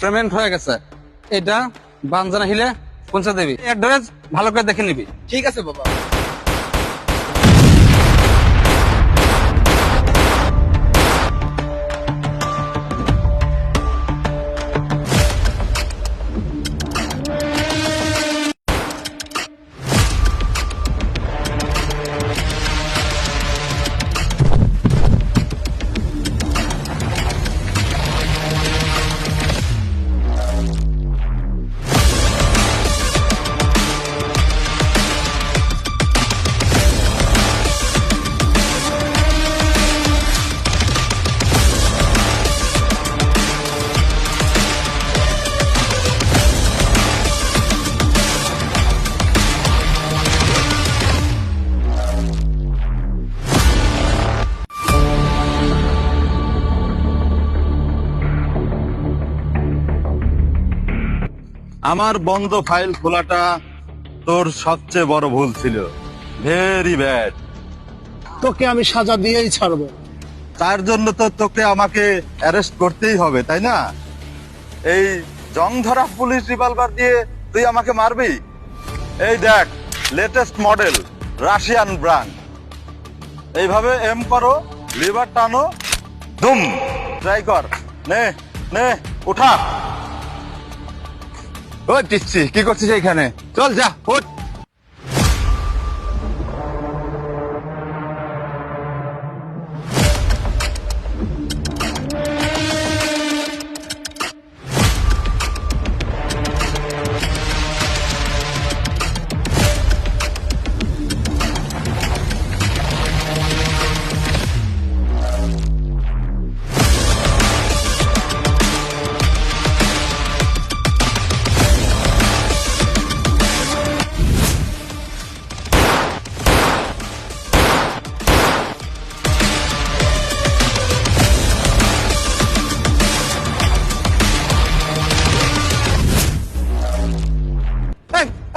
Payment হয়ে গেছে। এটা বানজানা হিলে পৌঁছে দেবি। অ্যাড্রেস ভালো করে দেখে নিবি। ঠিক আছে বাবা। আমার বন্ধ ফাইল খোলাটা তোর সবচেয়ে বড় ভুল ছিল। Very bad. তোকে আমি সাজা দিয়েই ছাড়বো। তার জন্য তো তোকে আমাকে অ্যারেস্ট করতেই হবে, তাই না? এই জং ধরা পুলিশ রিভলভার দিয়ে তুই আমাকে মারবি? এই দেখ, লেটেস্ট মডেল, রাশিয়ান ব্র্যান্ড। এইভাবে এম করো, লিভার টানো, দুম, ট্রাই কর। নে নে, উঠা। ওই পিচ্ছি, কি করছিস এখানে? চল যা, উঠ।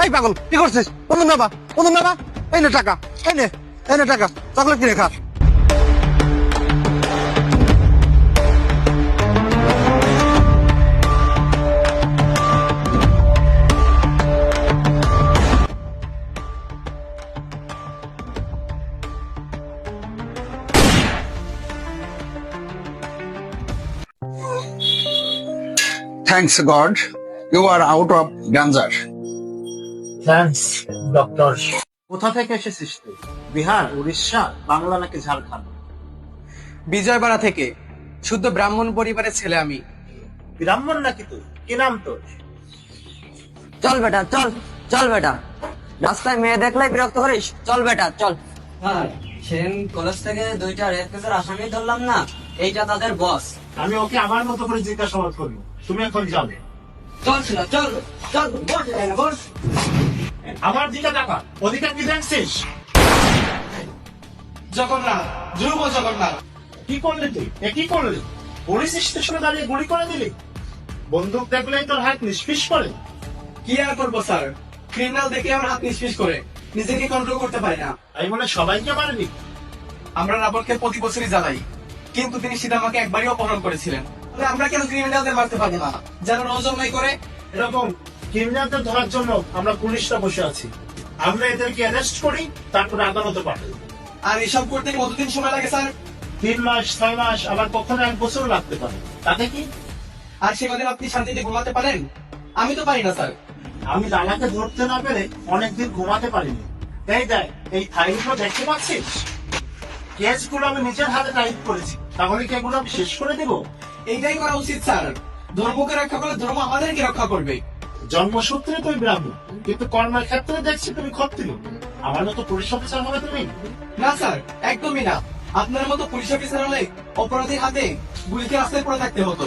এই পাগল, কি করছিস? বন্ধু নাবা, বন্ধু নাবা। এই নে টাকা, এই নে, এই নে টাকা, চকলেট কিনে খা। Thanks God, you are out of danger. Thanks doctor. কোথা থেকে এসেছিস তুই? বিহার, উড়িষ্যা, বাংলা নাকি ঝাড়খণ্ড? বিজয়বাড়া থেকে। শুদ্ধ ব্রাহ্মণ পরিবারের ছেলে আমি। ব্রাহ্মণ নাকি তুই? কি নাম তোর? চল বেটা চল, চল বেটা। রাস্তায় মেয়ে দেখলেই বিরক্ত করিস? চল বেটা চল। হ্যাঁ, সেদিন কলেজ থেকে 2টা রেপ কেসের আসামি ধরলাম না, এইটা তাদের বস। আমি ওকে আমার মতো করে জিজ্ঞাসাবাদ করবো, তুমি এখন যাবে। চল ছিল, চল চল, বস এখানে, বস। আমার দিকে টাকা, ওদিকে কি দেখছিস? জগন্নাথ, ধ্রুব জগন্নাথ। কি করলি তুই? কি করলি? পুলিশ স্টেশনে দাঁড়িয়ে গুলি করে দিলি? বন্দুক দেখলেই তোর হাত নিষ্পিস করে। কি আর করবো স্যার, ক্রিমিনাল দেখে আমার হাত নিষ্পিস করে, নিজেকে কন্ট্রোল করতে পারি না। আমি বলে সবাইকে মারবি? আমরা রাবণকে প্রতি বছরই জ্বালাই, কিন্তু তিনি সীতামাকে একবারই অপহরণ করেছিলেন। তাহলে আমরা কেন ক্রিমিনালদের মারতে পারবো না, যারা রোজমাই করে? এরকম ক্রিমিনালদের ধরার জন্য আমরা পুলিশরা বসে আছি। আমরা এদেরকে অ্যারেস্ট করি, তারপরে আদালতে পাঠাই। আর এসব করতে কতদিন সময় লাগে স্যার? 3 মাস, 6 মাস, আবার কখনো 1 বছর লাগতে পারে। তাতে কি? আর সে কদিন আপনি শান্তিতে ঘুমাতে পারেন? আমি তো পারি না স্যার। আমি রানাকে ধরতে না পেরে অনেকদিন ঘুমাতে পারিনি। এই দেখ, এই ফাইলগুলো দেখতে পাচ্ছিস? কেসগুলো আমি নিজের হাতে টাইপ করেছি। তাহলে কি এগুলো আমি শেষ করে দেবো? এইটাই করা উচিত স্যার। ধর্মকে রক্ষা করলে ধর্ম আমাদেরকে রক্ষা করবে। জন্মসূত্রে তুই ব্রাহ্মণ, কিন্তু কর্মের ক্ষেত্রে দেখছি তুমি ক্ষত্রিয়। আমার মতো পুলিশ অফিসার হবে তুমি? না স্যার, একদমই না। আপনার মতো পুলিশ অফিসার হলে অপরাধীর হাতে গুলিকে রাস্তায় পড়ে থাকতে হতো।